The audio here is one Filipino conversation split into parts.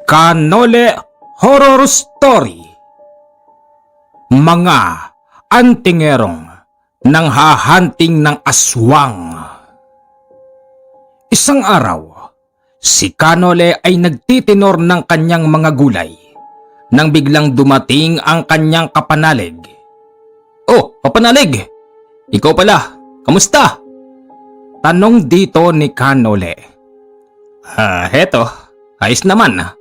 Kanole Horror Story. Mga antingerong nanghahanting ng aswang. Isang araw, si Kanole ay nagtitinor ng kanyang mga gulay nang biglang dumating ang kanyang kapanalig. "Oh, kapanalig! Ikaw pala, kamusta?" tanong dito ni Kanole. Heto, ayos naman."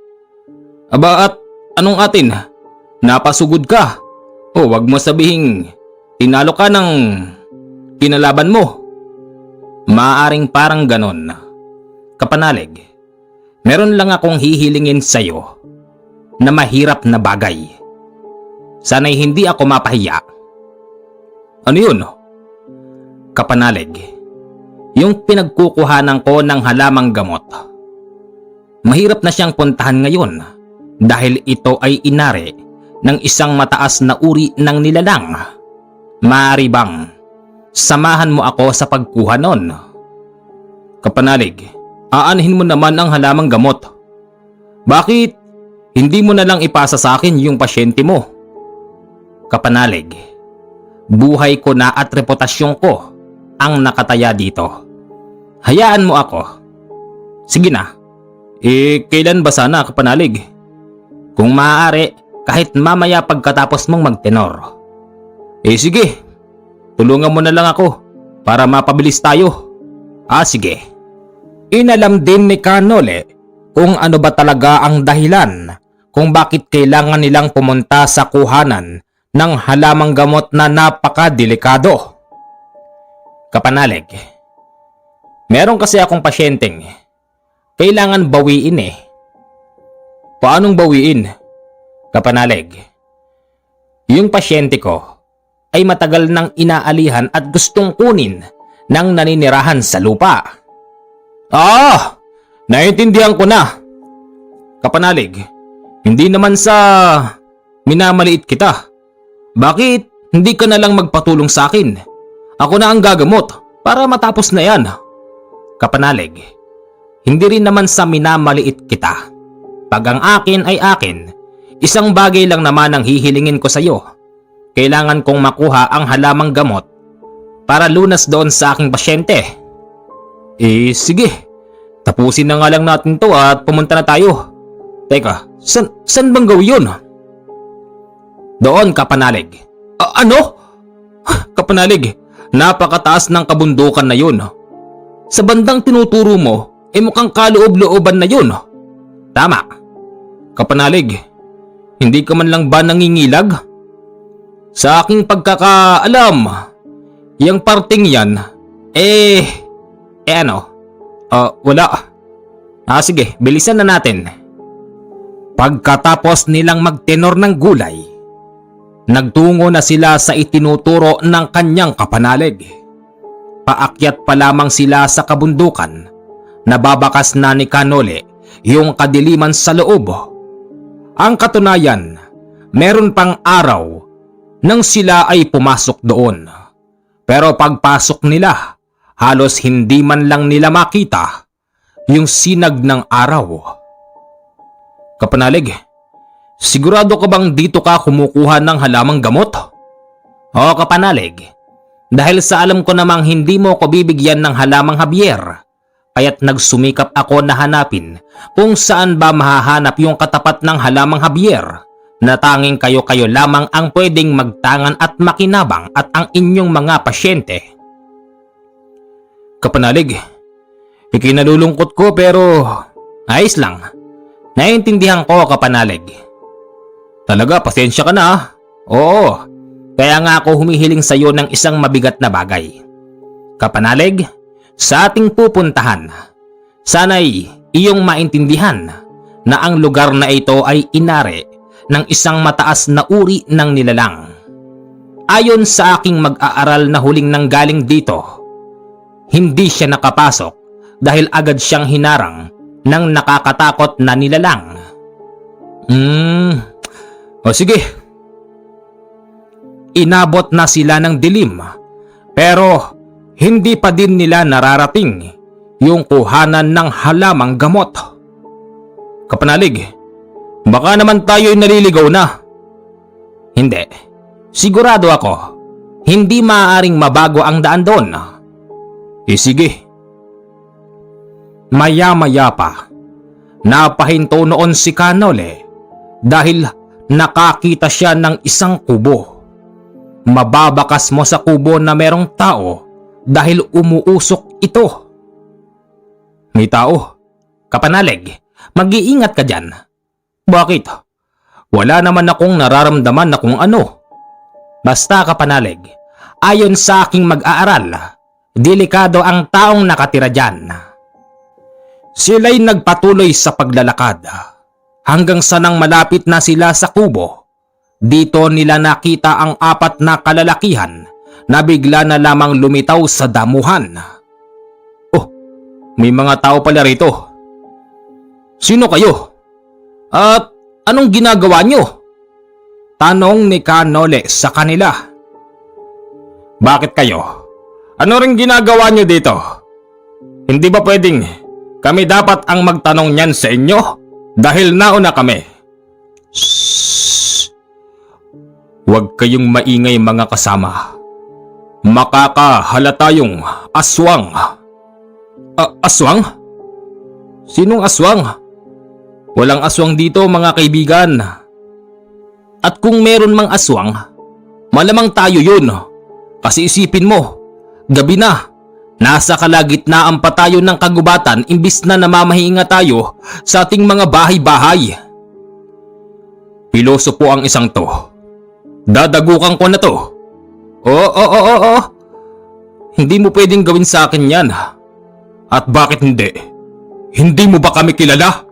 "Aba, at anong atin? Napasugod ka. O wag mo sabihing tinalo ka ng kinalaban mo." "Maaring parang ganon. Kapanalig, meron lang akong hihilingin sa'yo na mahirap na bagay. Sana'y hindi ako mapahiya." "Ano yun?" "Kapanalig, yung pinagkukuhanan ko ng halamang gamot. Mahirap na siyang puntahan ngayon dahil ito ay inari ng isang mataas na uri ng nilalang. Maaari bang samahan mo ako sa pagkuha nun?" "Kapanalig, aanhin mo naman ang halamang gamot. Bakit hindi mo na lang ipasa sa akin yung pasyente mo?" "Kapanalig, buhay ko na at reputasyon ko ang nakataya dito. Hayaan mo ako." "Sige na. Kailan ba sana, kapanalig?" "Kung maaari, kahit mamaya pagkatapos mong magtenor." Sige. Tulungan mo na lang ako para mapabilis tayo." Sige." Inalam din ni Kanole kung ano ba talaga ang dahilan kung bakit kailangan nilang pumunta sa kuhanan ng halamang gamot na napakadelikado. "Kapanalig, meron kasi akong pasyenteng kailangan bawiin eh." "Paanong bawiin?" "Kapanalig, yung pasyente ko ay matagal nang inaalihan at gustong kunin ng naninirahan sa lupa." Naiintindihan ko na. Kapanalig, hindi naman sa minamaliit kita. Bakit hindi ka na lang magpatulong sa akin? Ako na ang gagamot para matapos na yan." "Kapanalig, hindi rin naman sa minamaliit kita. Pag ang akin ay akin, isang bagay lang naman ang hihilingin ko sa iyo. Kailangan kong makuha ang halamang gamot para lunas doon sa aking pasyente." Sige. Tapusin na nga lang natin to at pumunta na tayo. Teka, san bang gawin yun?" "Doon, kapanalig." Ano? "Kapanalig, napakataas ng kabundukan na yun. Sa bandang tinuturo mo, mukhang kaloob-looban na yun." "Tama. Kapanalig, hindi ka man lang ba nangingilag? Sa aking pagkakaalam, yung parting yan, wala. Sige, bilisan na natin." Pagkatapos nilang magtenor ng gulay, nagtungo na sila sa itinuturo ng kanyang kapanalig. Paakyat pa lamang sila sa kabundukan, nababakas na ni Kanole yung kadiliman sa loob. Ang katunayan, meron pang araw nang sila ay pumasok doon. Pero pagpasok nila, halos hindi man lang nila makita yung sinag ng araw. "Kapanalig, sigurado ka bang dito ka kumukuha ng halamang gamot?" "Oo, kapanalig. Dahil sa alam ko namang hindi mo ko bibigyan ng halamang Javier, kaya't nagsumikap ako na hanapin kung saan ba mahahanap yung katapat ng halamang Javier na tanging kayo-kayo lamang ang pwedeng magtangan at makinabang at ang inyong mga pasyente." "Kapanalig, ikinalulungkot ko pero ayos lang. Naiintindihan ko, kapanalig." "Talaga, pasensya ka na." "Oo, kaya nga ako humihiling sa iyo ng isang mabigat na bagay. Kapanalig, sa ating pupuntahan, sana'y iyong maintindihan na ang lugar na ito ay inari ng isang mataas na uri ng nilalang. Ayon sa aking mag-aaral na huling nanggaling dito, hindi siya nakapasok dahil agad siyang hinarang ng nakakatakot na nilalang." Sige." Inabot na sila ng dilim, pero hindi pa din nila nararating yung kuhanan ng halamang gamot. "Kapanalig, Baka naman tayo'y naliligaw na. Hindi. Sigurado ako, hindi maaaring mabago ang daan doon. Sige. Maya-maya pa, napahinto noon si Kanole dahil nakakita siya ng isang kubo. Mababakas mo sa kubo na merong tao dahil umuusok ito. May tao. Kapanalig, mag-iingat ka dyan. Bakit? Wala naman akong nararamdaman na kung ano. Basta kapanalig, ayon sa aking mag-aaral, delikado ang taong nakatira dyan. Sila'y nagpatuloy sa paglalakad hanggang sa nang malapit na sila sa kubo. Dito nila nakita ang 4 na kalalakihan na bigla na lamang lumitaw sa damuhan. Oh, may mga tao pala rito. Sino kayo? At anong ginagawa nyo? Tanong ni Kanole sa kanila. Bakit kayo? Ano ring ginagawa nyo dito? Hindi ba pwedeng kami dapat ang magtanong niyan sa inyo? Dahil nauna kami. Shhh! Huwag kayong maingay mga kasama. Makakahalata yung aswang. Aswang? Sinong aswang? Walang aswang dito mga kaibigan. At kung meron mang aswang, malamang tayo yun. Kasi isipin mo, gabi na, nasa kalagitnaan pa tayo ng kagubatan imbis na namamahinga tayo sa ating mga bahay-bahay. Piloso po ang isang to. Dadagukan ko na to. Oo. Hindi mo pwedeng gawin sa akin yan. At bakit hindi? Hindi mo ba kami kilala?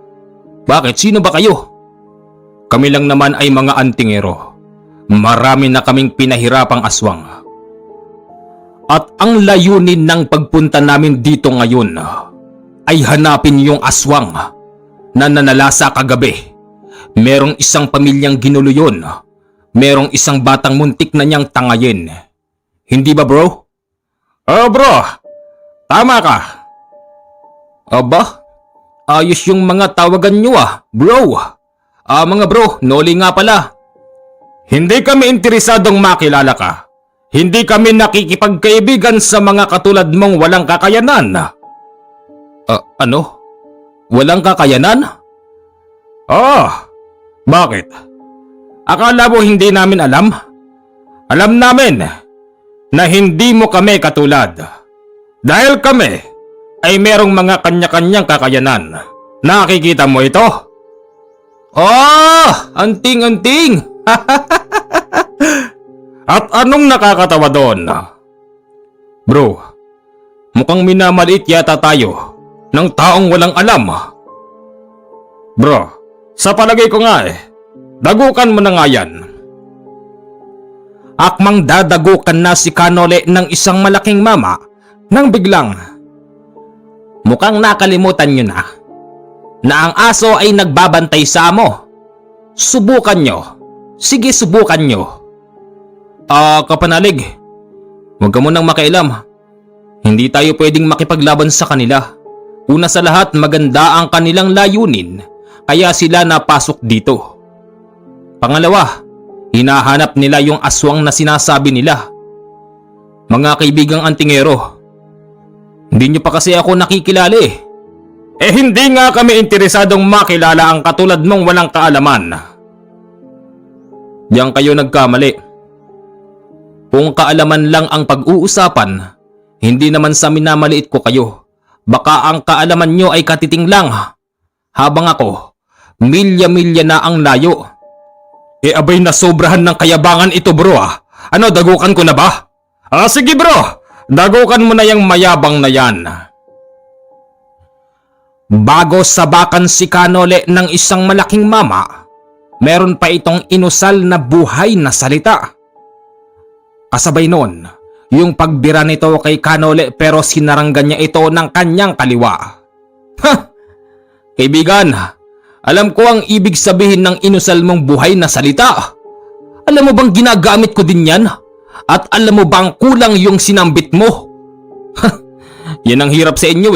Bakit? Sino ba kayo? Kami lang naman ay mga antingero. Marami na kaming pinahirapang aswang. At ang layunin ng pagpunta namin dito ngayon ay hanapin yung aswang na nanalasa kagabi. Merong isang pamilyang ginulo yun. Merong isang batang muntik na niyang tangayin. Hindi ba bro? Bro, tama ka. Aba, ayos yung mga tawagan nyo bro. Mga bro, Noli nga pala. Hindi kami interesadong makilala ka. Hindi kami nakikipagkaibigan sa mga katulad mong walang kakayanan. Ano? Walang kakayanan? Bakit? Akala mo hindi namin alam? Alam namin na hindi mo kami katulad. Dahil kami ay merong mga kanya-kanyang kakayanan. Nakikita mo ito? Anting-anting! At anong nakakatawa doon? Bro, mukhang minamaliit yata tayo ng taong walang alam. Bro, sa palagay ko nga dagukan mo na nga yan. Akmang dadagukan na si Kanole ng isang malaking mama nang biglang, mukhang nakalimutan nyo na ang aso ay nagbabantay sa amo. Subukan nyo. Sige, subukan nyo. Kapanalig, huwag ka munang makialam. Hindi tayo pwedeng makipaglaban sa kanila. Una sa lahat, maganda ang kanilang layunin, kaya sila napasok dito. Pangalawa, hinahanap nila yung aswang na sinasabi nila. Mga kaibigang antingero, hindi nyo pa kasi ako nakikilala hindi nga kami interesadong makilala ang katulad mong walang kaalaman. Diyan kayo nagkamali. Kung kaalaman lang ang pag-uusapan, hindi naman sa minamaliit ko kayo. Baka ang kaalaman nyo ay katiting lang. Habang ako, milya-milya na ang layo. Abay na sobrahan ng kayabangan ito bro Ano, dagukan ko na ba? Sige bro, dagukan mo na yung mayabang na yan. Bago sabakan si Kanole ng isang malaking mama, meron pa itong inusal na buhay na salita. Kasabay nun, yung pagbira nito kay Kanole pero sinaranggan niya ito ng kanyang kaliwa. Kaibigan, alam ko ang ibig sabihin ng inusal mong buhay na salita. Alam mo bang ginagamit ko din yan? At alam mo bang kulang yung sinambit mo? Yan ang hirap sa inyo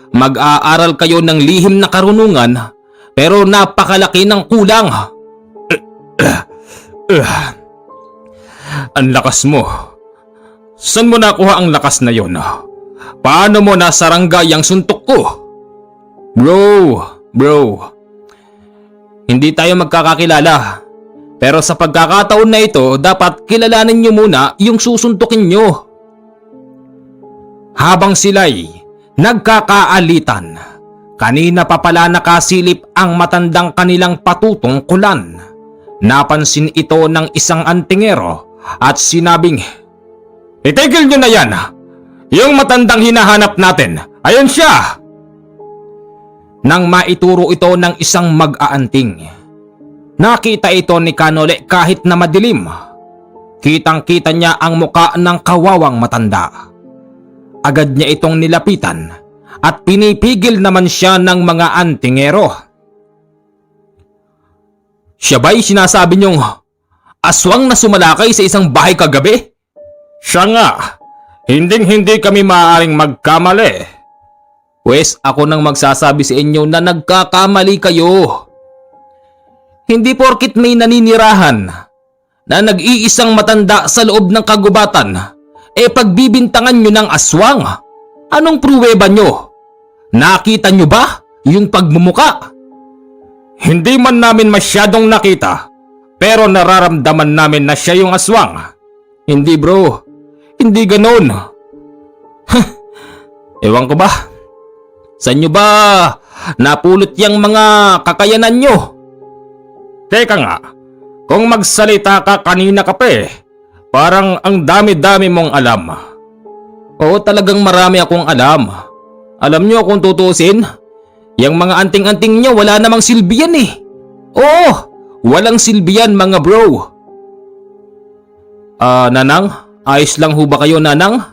Mag-aaral kayo ng lihim na karunungan pero napakalaki ng kulang. Ang lakas mo. Saan mo nakuha ang lakas na yon? Paano mo nasaranggay ang suntok ko? Bro, hindi tayo magkakakilala. Pero sa pagkakataon na ito, dapat kilalanin nyo muna yung susuntukin nyo. Habang sila'y nagkakaalitan, kanina pa pala nakasilip ang matandang kanilang patutungkulan. Napansin ito ng isang antingero at sinabing, "Itigil nyo na yan! Yung matandang hinahanap natin, ayun siya!" Nang maituro ito ng isang mag-aanting, nakita ito ni Kanole kahit na madilim. Kitang-kita niya ang muka ng kawawang matanda. Agad niya itong nilapitan at pinipigil naman siya ng mga antingero. "Siya ba'y sinasabi niyong aswang na sumalakay sa isang bahay kagabi?" "Siya nga, hinding-hindi kami maaaring magkamali." "Pwes ako nang magsasabi sa inyo na nagkakamali kayo. Hindi porkit may naninirahan na nag-iisang matanda sa loob ng kagubatan, pagbibintangan nyo ng aswang. Anong pruweba nyo? Nakita nyo ba yung pagmumuka?" "Hindi man namin masyadong nakita, pero nararamdaman namin na siya yung aswang." "Hindi bro, hindi ganon." Ewan ko ba? Saan nyo ba napulot yung mga kakayanan nyo? Teka nga, kung magsalita ka kanina ka pa parang ang dami-dami mong alam. Oo, talagang marami akong alam. Alam nyo kung tutusin, yung mga anting-anting nyo wala namang silbi yan Oo, walang silbi yan mga bro. Nanang, ayos lang ho ba kayo, Nanang?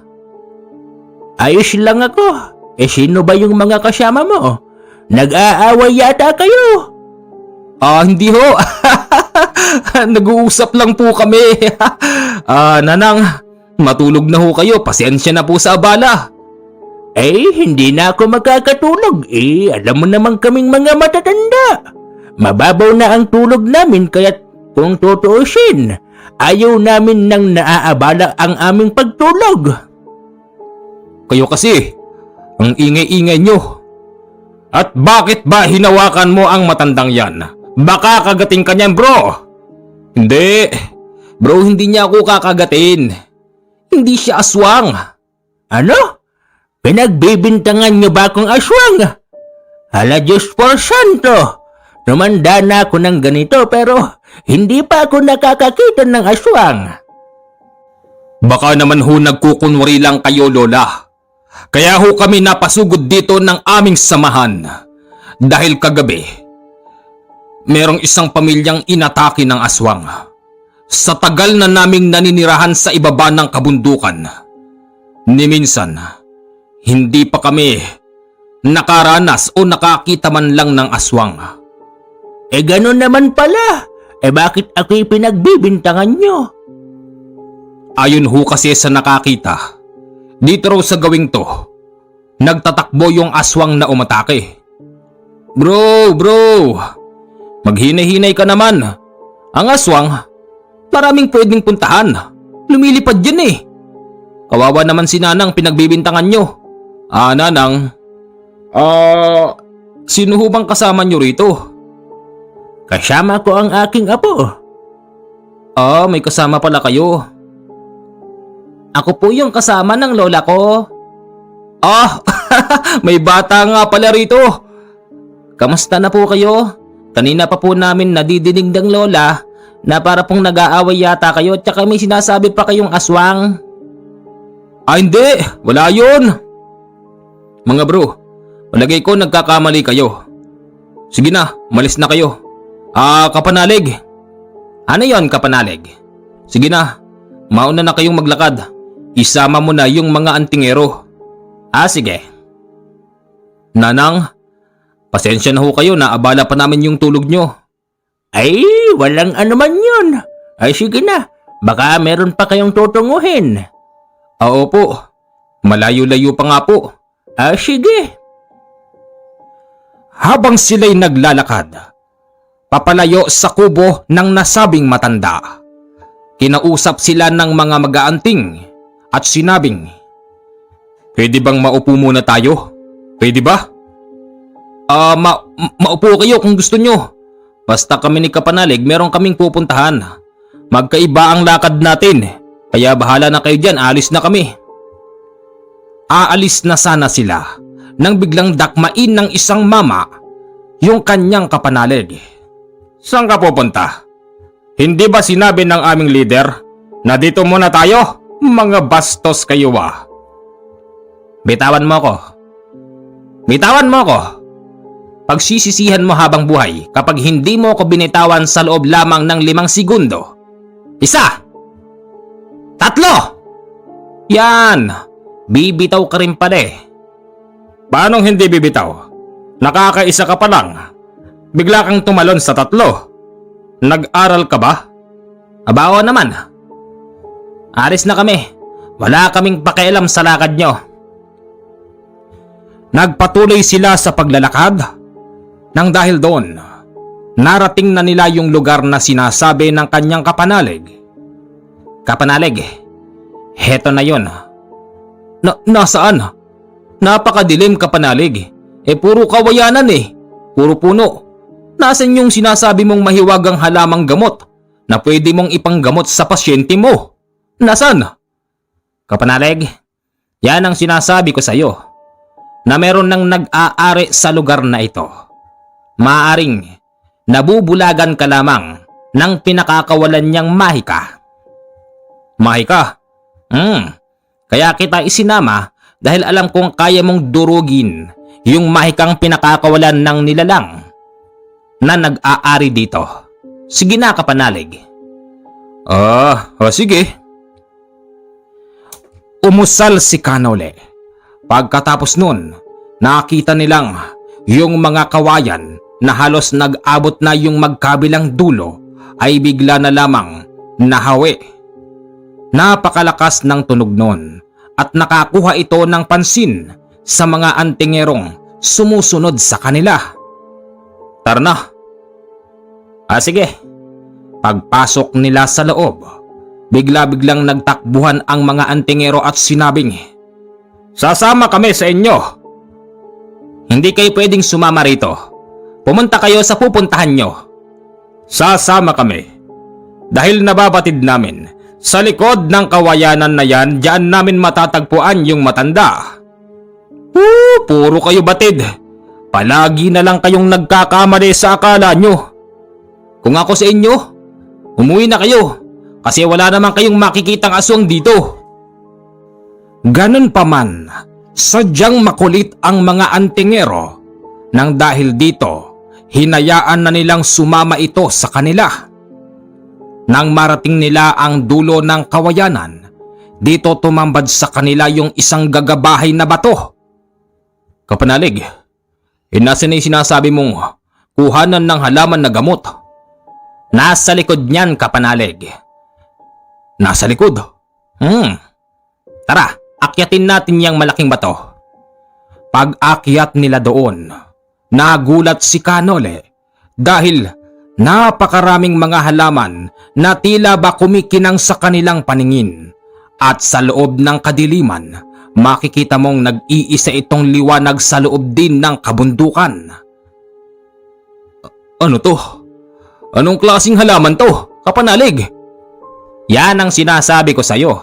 "Ayos lang ako. Sino ba yung mga kasama mo? Nag-aaway yata kayo." Hindi ho. Nag-uusap lang po kami." Nanang, matulog na ho kayo. Pasensya na po sa abala." Hindi na ako magkakatulog. Alam mo naman kaming mga matatanda. Mababaw na ang tulog namin kaya't kung tutuusin, ayaw namin nang naaabala ang aming pagtulog. Kayo kasi, ang ingay-ingay nyo. At bakit ba hinawakan mo ang matandang yan? Baka kagating ka niyan, bro. Hindi. Bro, hindi niya ako kakagatin. Hindi siya aswang. Ano? Pinagbibintangan niyo ba akong aswang? Hala Diyos por santo. Tumanda na ako ng ganito pero hindi pa ako nakakakita ng aswang. Baka naman ho nagkukunwari lang kayo, Lola. Kaya ho kami napasugod dito ng aming samahan. Dahil kagabi, merong isang pamilyang inatake ng aswang. Sa tagal na naming naninirahan sa ibaba ng kabundukan, ni minsan, hindi pa kami nakaranas o nakakita man lang ng aswang. Ganun naman pala. Bakit ako'y pinagbibintangan nyo? Ayon ho kasi sa nakakita, dito raw sa gawing to, nagtatakbo yung aswang na umatake. Bro, maghinay-hinay ka naman. Ang aswang, maraming pwedeng puntahan. Lumilipad yan Kawawa naman si Nanang pinagbibintangan nyo. Nanang, sino ho bang kasama nyo rito? Kasama ko ang aking apo. May kasama pala kayo. Ako po yung kasama ng lola ko. May bata nga pala rito. Kamusta na po kayo? Kanina pa po namin nadidinig ng lola na para pong nag-aaway yata kayo at saka may sinasabi pa kayong aswang. Hindi, wala yun. Mga bro, malagay ko nagkakamali kayo. Sige na, malis na kayo. Kapanalig. Ano yon, kapanalig? Sige na, mauna na kayong maglakad. Isama mo na yung mga antingero. Sige. Nanang, pasensya na ho kayo na abala pa namin yung tulog nyo. Walang anuman yun. Sige na, baka meron pa kayong tutunguhin. Opo, malayo-layo pa nga po. Sige. Habang sila'y naglalakad, papalayo sa kubo ng nasabing matanda, kinausap sila ng mga mag-aanting at sinabing, "Pwede bang maupo muna tayo? Pwede ba?" Maupo kayo kung gusto nyo. Basta kami ni Kapanalig meron kaming pupuntahan. Magkaiba ang lakad natin, kaya bahala na kayo dyan, alis na kami. Aalis na sana sila nang biglang dakmain ng isang mama yung kanyang kapanalig. "Saan ka pupunta? Hindi ba sinabi ng aming leader na dito muna tayo? Mga bastos kayo ah." Bitawan mo ako. Bitawan mo ako. Pagsisisihan mo habang buhay kapag hindi mo ako binitawan sa loob lamang ng 5 segundo. 1, 3. Yan. Bibitaw ka rin pala eh. Paanong hindi bibitaw? Nakakaisa ka pa lang. Bigla kang tumalon sa 3. Nag-aral ka ba? Abawa naman. Alis na kami. Wala kaming pakialam sa lakad nyo. Nagpatuloy sila sa paglalakad nang dahil doon, narating na nila yung lugar na sinasabi ng kanyang kapanalig. "Kapanalig, heto na yun." Nasaan? Napakadilim, Kapanalig. Puro kawayanan eh. Puro puno. Nasaan yung sinasabi mong mahiwagang halamang gamot na pwede mong ipanggamot sa pasyente mo? Nasaan? Kapanalig, yan ang sinasabi ko sa iyo, na meron nang nag-aari sa lugar na ito. Maaring nabubulagan ka lamang ng pinakakawalan niyang mahika. Mahika? Kaya kita isinama dahil alam kong kaya mong durugin yung mahikang pinakakawalan ng nilalang na nag-aari dito. Sige na, Kapanalig. Sige. Umusal si Kanole. Pagkatapos nun, nakita nilang yung mga kawayan na halos nag-abot na yung magkabilang dulo ay bigla na lamang nahawi. Napakalakas ng tunog nun at nakakuha ito ng pansin sa mga antingerong sumusunod sa kanila. Tara na. Sige. Pagpasok nila sa loob, bigla-biglang nagtakbuhan ang mga antingero at sinabing, "Sasama kami sa inyo." "Hindi kayo pwedeng sumama rito. Pumunta kayo sa pupuntahan nyo." "Sasama kami. Dahil nababatid namin, sa likod ng kawayanan na yan, diyan namin matatagpuan yung matanda." Puro kayo batid. Palagi na lang kayong nagkakamali sa akala nyo. Kung ako sa inyo, umuwi na kayo kasi wala naman kayong makikitang aswang dito. Ganun pa man, sadyang makulit ang mga antingero nang dahil dito, hinayaan na nilang sumama ito sa kanila. Nang marating nila ang dulo ng kawayanan, dito tumambad sa kanila yung isang gagabahay na bato. "Kapanalig, nasa na yung sinasabi mong kuhanan ng halaman na gamot?" "Nasa likod niyan, Kapanalig." "Nasa likod? Tara, akyatin natin yung malaking bato." Pag-akyat nila doon, nagulat si Kanole dahil napakaraming mga halaman na tila ba kumikinang sa kanilang paningin at sa loob ng kadiliman makikita mong nag-iisa itong liwanag sa loob din ng kabundukan. "Ano to? Anong klaseng halaman to, Kapanalig?" "Yan ang sinasabi ko sa iyo."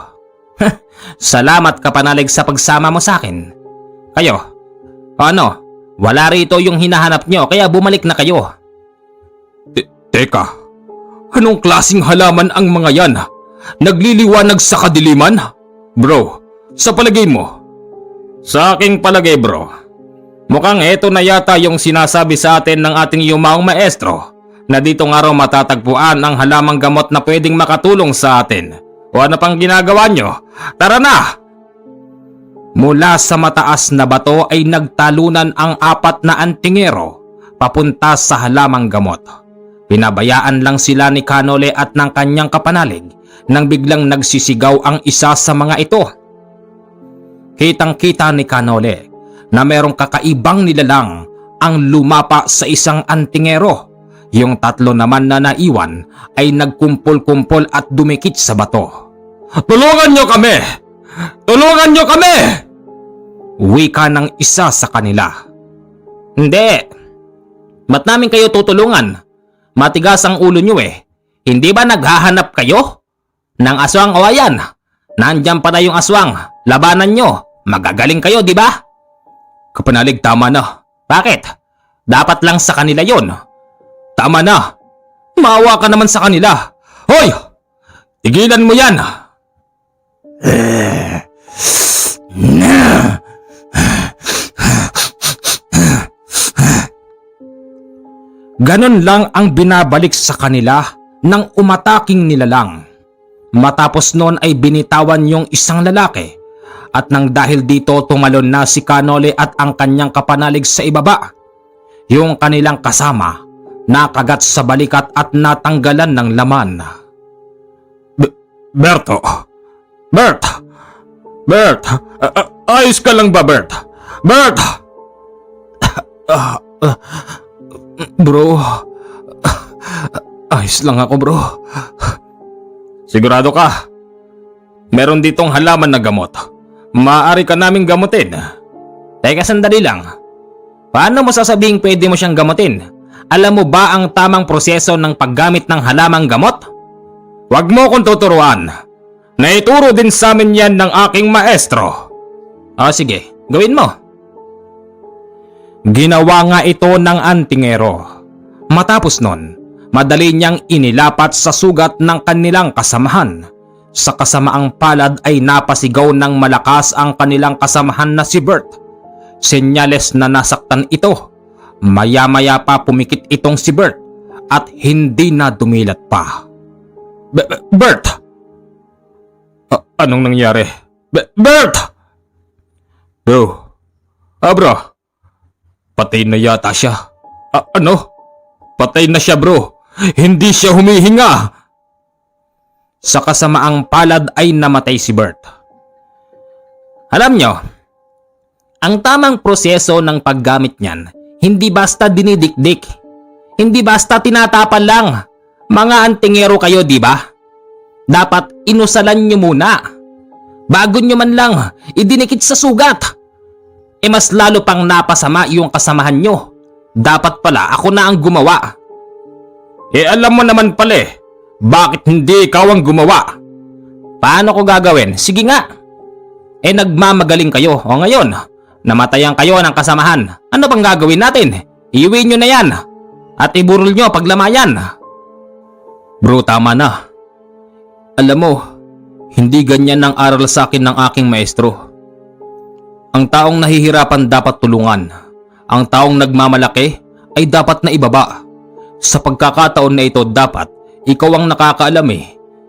"Salamat, Kapanalig, sa pagsama mo sa akin. Kayo, wala rito yung hinahanap nyo kaya bumalik na kayo." Teka, anong klaseng halaman ang mga yan? Nagliliwanag sa kadiliman? Bro, sa palagay mo?" "Sa aking palagay, bro, mukhang eto na yata yung sinasabi sa atin ng ating yumaong maestro na dito nga raw matatagpuan ang halamang gamot na pwedeng makatulong sa atin. O ano pang ginagawa nyo? Tara na!" Mula sa mataas na bato ay nagtalunan ang 4 na antingero papunta sa halamang gamot. Pinabayaan lang sila ni Kanole at ng kanyang kapanalig nang biglang nagsisigaw ang isa sa mga ito. Kitang-kita ni Kanole na merong kakaibang nilalang ang lumapa sa isang antingero. Yung tatlo naman na naiwan ay nagkumpol-kumpol at dumikit sa bato. "Tulungan nyo kami! Tulungan nyo kami!" wika ng isa sa kanila. "Hindi. Ba't namin kayo tutulungan? Matigas ang ulo nyo eh. Hindi ba naghahanap kayo ng aswang o ayan? Nandyan pa na yung aswang. Labanan nyo. Magagaling kayo, di ba?" "Kapanalig, tama na." "Bakit? Dapat lang sa kanila yon." "Tama na. Maawa ka naman sa kanila. Hoy! Tigilan mo yan!" Ganon lang ang binabalik sa kanila ng umataking nilalang. Matapos noon ay binitawan yung isang lalaki at nang dahil dito tumalon na si Kanole at ang kanyang kapanalig sa ibaba. Yung kanilang kasama nakagat sa balikat at natanggalan ng laman. "Berto! Bert! Bert! Ayos ka lang ba, Bert? Bert!" "Bro, ayos lang ako, bro." "Sigurado ka? Meron ditong halaman na gamot. Maaari ka naming gamutin." "Teka, sandali lang. Paano mo sasabing pwede mo siyang gamutin? Alam mo ba ang tamang proseso ng paggamit ng halamang gamot?" "Wag mo kong tuturuan. Naituro din sa amin yan ng aking maestro." Sige, gawin mo." Ginawa nga ito ng antingero. Matapos nun, madali niyang inilapat sa sugat ng kanilang kasamahan. Sa kasamaang palad ay napasigaw ng malakas ang kanilang kasamahan na si Bert. Senyales na nasaktan ito. Maya-maya pa pumikit itong si Bert at hindi na dumilat pa. "Bert! Anong nangyari? Bert!" "Bro, bro, patay na yata siya." Ano? Patay na siya, bro. Hindi siya humihinga." Sa kasamaang palad ay namatay si Bert. Alam nyo, ang tamang proseso ng paggamit niyan, hindi basta dinidikdik. Hindi basta tinatapan lang. Mga antingero kayo, di ba? Dapat inusalan nyo muna. Bago nyo man lang idinikit sa sugat. Mas lalo pang napasama yung kasamahan nyo. Dapat pala ako na ang gumawa. Alam mo naman pala bakit hindi ikaw ang gumawa? Paano ko gagawin? Sige nga. Nagmamagaling kayo. O ngayon, namatayan kayo ng kasamahan. Ano bang gagawin natin? Iuwi nyo na yan. At iburol nyo paglamayan. Bro, tama na. Alam mo, hindi ganyan ang aral sa akin ng aking maestro. Ang taong nahihirapan dapat tulungan. Ang taong nagmamalaki ay dapat na ibaba. Sa pagkakataon na ito dapat ikaw ang nakakaalam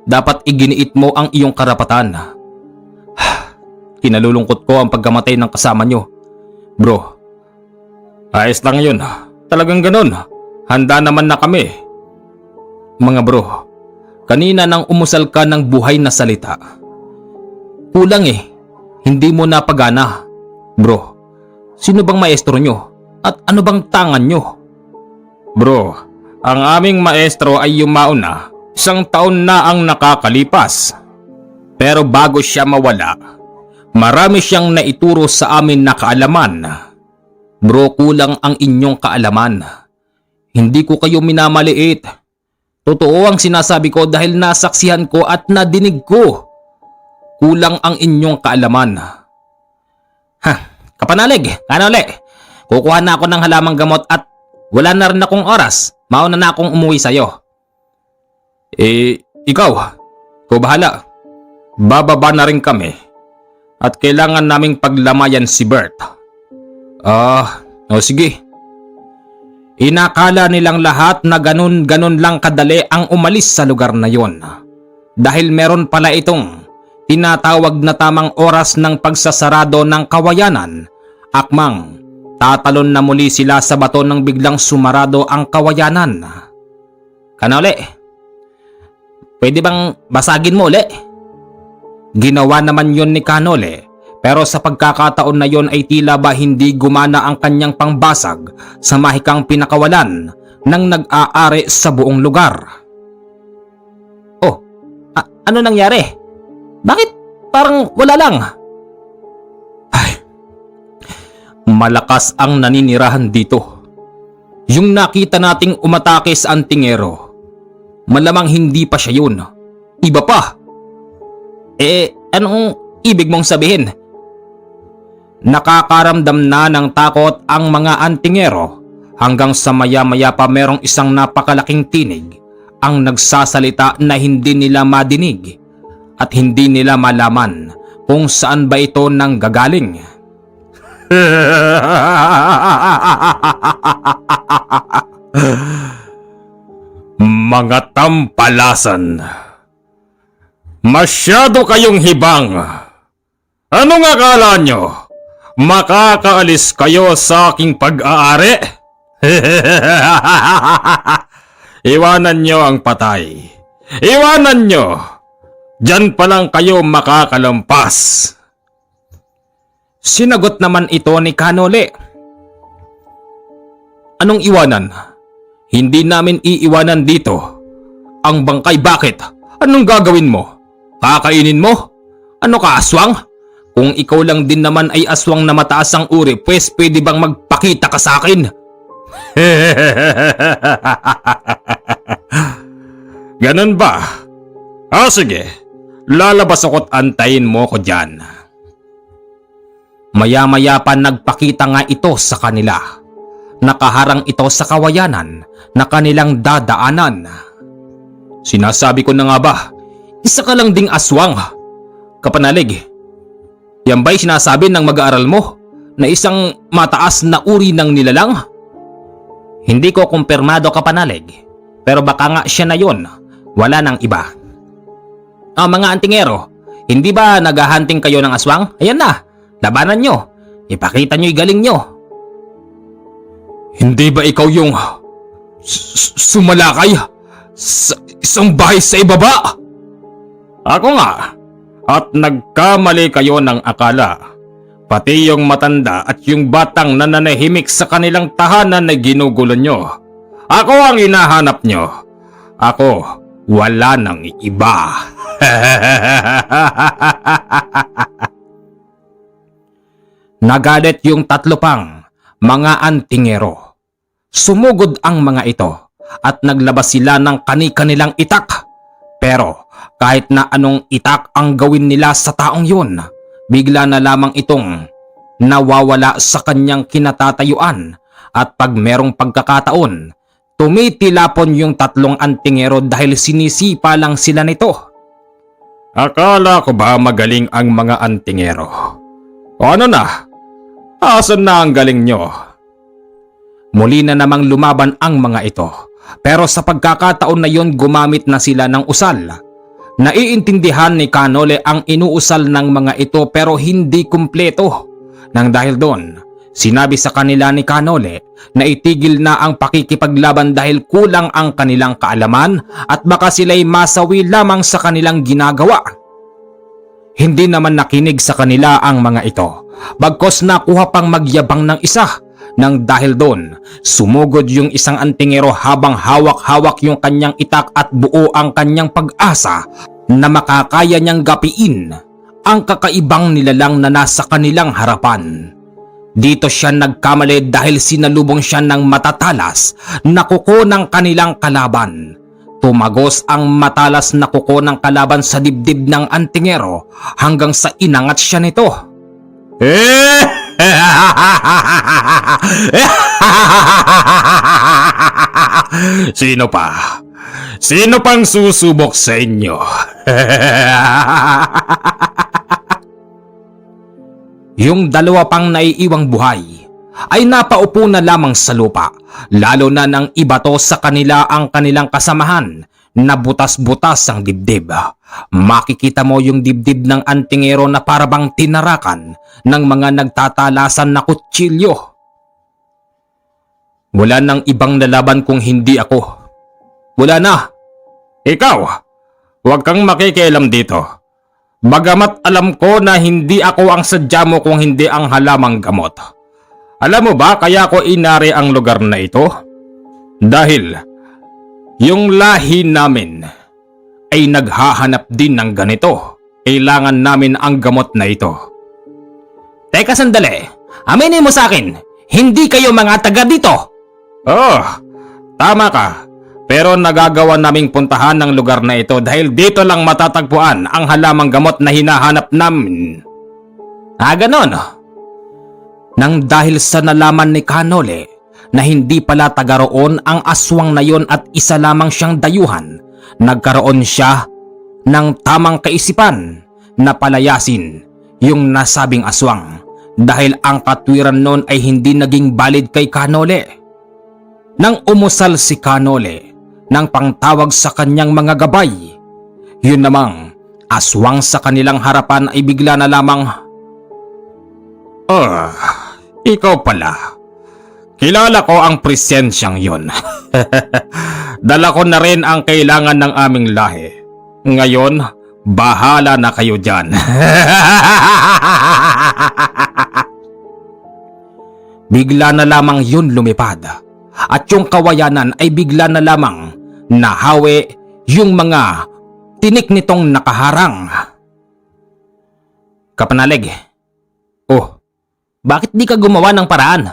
Dapat iginiit mo ang iyong karapatan. Kinalulungkot ko ang pagkamatay ng kasama nyo. Bro, ayos lang yun. Talagang ganun. Handa naman na kami. Mga bro, kanina nang umusal ka ng buhay na salita. Kulang hindi mo napagana. Bro, sino bang maestro nyo? At ano bang tangan nyo? Bro, ang aming maestro ay yumaon na. 1 taon na ang nakakalipas. Pero bago siya mawala, marami siyang naituro sa amin na kaalaman. Bro, kulang ang inyong kaalaman. Hindi ko kayo minamaliit. Totoo ang sinasabi ko dahil nasaksihan ko at nadinig ko. Kulang ang inyong kaalaman. Kapanalig, Kanole. Kukuha na ako ng halamang gamot at wala na rin akong oras. Mauna na akong umuwi sa'yo. Ikaw bahala. Bababa na rin kami. At kailangan naming paglamayan si Bert. Sige. Inakala nilang lahat na ganun-ganun lang kadali ang umalis sa lugar na yon. Dahil meron pala itong tinatawag na tamang oras ng pagsasarado ng kawayanan. Akmang tatalon na muli sila sa bato nang biglang sumarado ang kawayanan. Kanole, pwede bang basagin mo uli? Ginawa naman yon ni Kanole, Pero sa pagkakataon na yon ay tila ba hindi gumana ang kanyang pangbasag sa mahikang pinakawalan ng nag-aari sa buong lugar. Oh, ano nangyari? Bakit parang wala lang? Ay, malakas ang naninirahan dito. Yung nakita nating umatake sa antingero, malamang hindi pa siya yun. Iba pa. Anong ibig mong sabihin? Nakakaramdam na ng takot ang mga antingero hanggang sa maya-maya pa merong isang napakalaking tinig ang nagsasalita na hindi nila madinig at hindi nila malaman kung saan ba ito nanggagaling. Mga tampalasan, masyado kayong hibang. Anong akala nyo? Makakaalis kayo sa aking pag-aari? Iwanan nyo ang patay. Iwanan nyo. Diyan pa lang kayo makakalampas. Sinagot naman ito ni Kanole. Anong iwanan? Hindi namin iiwanan dito. Ang bangkay bakit? Anong gagawin mo? Kakainin mo? Ano ka, aswang? Kung ikaw lang din naman ay aswang na mataas ang uri, pwes pwede bang magpakita ka sa akin? Ganun ba? Sige. Lalabas ako't antayin mo ko dyan. Maya-maya pa nagpakita nga ito sa kanila. Nakaharang ito sa kawayanan na kanilang dadaanan. Sinasabi ko na nga ba, isa ka lang ding aswang. Kapanalig, yan ba'y sinasabi ng mag-aaral mo na isang mataas na uri ng nilalang? Hindi ko kumpirmado, Kapanalig, pero baka nga siya na yun, wala nang iba. Mga antingero, hindi ba naghahunting kayo ng aswang? Ayan na, labanan nyo, ipakita nyo yung galing nyo. Hindi ba ikaw yung sumalakay sa isang bahay sa ibaba? Ako nga. At nagkamali kayo ng akala. Pati yung matanda at yung batang nananahimik sa kanilang tahanan na ginugulo nyo. Ako ang hinahanap nyo. Ako, wala nang iba. Nagalit yung tatlo pang mga antingero. Sumugod ang mga ito at naglabas sila ng kani-kanilang itak. Pero kahit na anong itak ang gawin nila sa taong yun, bigla na lamang itong nawawala sa kanyang kinatatayuan at pag merong pagkakataon, tumitilapon yung tatlong antingero dahil sinisipa lang sila nito. Akala ko ba magaling ang mga antingero? O ano na? Asan na ang galing nyo? Muli na namang lumaban ang mga ito. Pero sa pagkakataon na yon gumamit na sila ng usal. Naiintindihan ni Kanole ang inuusal ng mga ito pero hindi kumpleto. Nang dahil doon, sinabi sa kanila ni Kanole na itigil na ang pakikipaglaban dahil kulang ang kanilang kaalaman at baka sila'y masawi lamang sa kanilang ginagawa. Hindi naman nakinig sa kanila ang mga ito, bagkos nakuha pang magyabang ng isa. Nang dahil doon, sumugod yung isang antingero habang hawak-hawak yung kanyang itak at buo ang kanyang pag-asa na makakaya niyang gapiin ang kakaibang nilalang na nasa kanilang harapan. Dito siya nagkamali dahil sinalubong siya ng matatalas na kuko ng kanilang kalaban. Tumagos ang matalas na kuko ng kalaban sa dibdib ng antingero hanggang sa inangat siya nito. Sino pa? Sino pang susubok sa inyo? Yung dalawa pang naiiwang buhay ay napaupo na lamang sa lupa, lalo na nang ibato sa kanila ang kanilang kasamahan na butas-butas ang dibdib. Makikita mo yung dibdib ng antingero na parabang tinarakan ng mga nagtatalasan na kutsilyo. Wala nang ibang lalaban kung hindi ako. Wala na. Ikaw, huwag kang makikialam dito. Bagamat alam ko na hindi ako ang sadya mo kung hindi ang halamang gamot. Alam mo ba kaya ko inari ang lugar na ito? Dahil yung lahi namin ay naghahanap din ng ganito. Kailangan namin ang gamot na ito. Teka sandali, aminin mo sa akin, hindi kayo mga taga dito. Oh, tama ka. Pero nagagawa naming puntahan ng lugar na ito dahil dito lang matatagpuan ang halamang gamot na hinahanap namin. Ganon. Nang dahil sa nalaman ni Kanole na hindi pala taga roon ang aswang na yon at isa lamang siyang dayuhan, nagkaroon siya ng tamang kaisipan na palayasin yung nasabing aswang dahil ang katwiran nun ay hindi naging valid kay Kanole. Nang umusal si Kanole ng pangtawag sa kanyang mga gabay, yun namang aswang sa kanilang harapan ay bigla na lamang, ikaw pala. Kilala ko ang presensyang yon. Dala ko na rin ang kailangan ng aming lahi. Ngayon, bahala na kayo dyan. Bigla na lamang yun lumipad. At yung kawayanan ay bigla na lamang nahawi yung mga tinik nitong nakaharang. Kapanalig, bakit di ka gumawa ng paraan?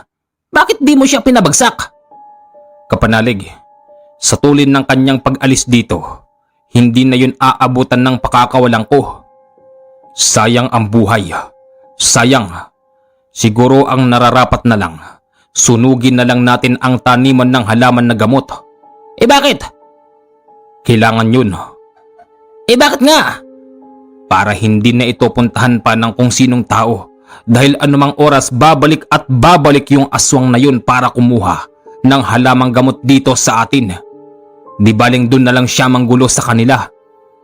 Bakit di mo siya pinabagsak? Kapanalig, sa tulin ng kanyang pag-alis dito, hindi na yun aabutan ng pakakawalan ko. Sayang ang buhay. Sayang. Siguro ang nararapat na lang, sunugin na lang natin ang taniman ng halaman na gamot. Bakit? Kailangan yun. Bakit nga? Para hindi na ito puntahan pa ng kung sinong tao. Dahil anumang oras babalik at babalik yung aswang na yun para kumuha ng halamang gamot dito sa atin. Di baling dun na lang siya manggulo sa kanila.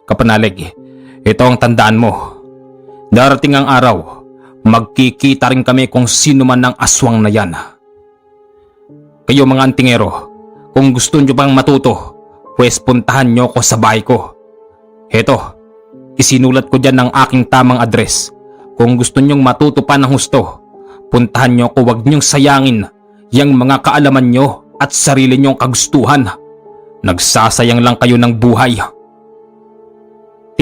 Kapanalig, ito ang tandaan mo. Darating ang araw, magkikita rin kami kung sino man ang aswang na yan. Kayo mga antingero, kung gusto nyo pang matuto, pwes puntahan nyo ko sa bahay ko. Heto, isinulat ko dyan ang aking tamang address. Kung gusto nyong matuto pa ng husto, puntahan nyo ko, wag nyong sayangin yung mga kaalaman nyo at sarili nyong kagustuhan. Nagsasayang lang kayo ng buhay.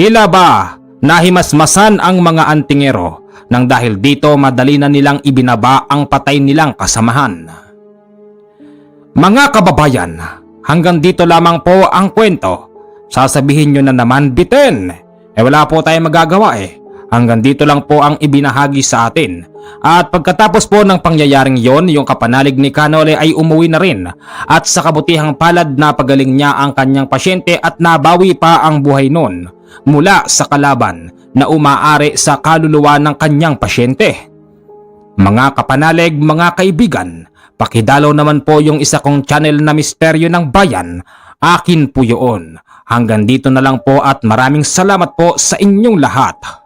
Tila ba nahimasmasan ang mga antingero nang dahil dito madali na nilang ibinaba ang patay nilang kasamahan. Mga kababayan, hanggang dito lamang po ang kwento. Sasabihin nyo na naman, bitin. Wala po tayong magagawa . Hanggang dito lang po ang ibinahagi sa atin. At pagkatapos po ng pangyayaring yon, yung kapanalig ni Kanole ay umuwi na rin. At sa kabutihang palad na pagaling niya ang kanyang pasyente at nabawi pa ang buhay nun mula sa kalaban na umaari sa kaluluwa ng kanyang pasyente. Mga kapanalig, mga kaibigan, pakidalaw naman po yung isa kong channel na Misteryo ng Bayan. Akin po yun. Hanggang dito na lang po at maraming salamat po sa inyong lahat.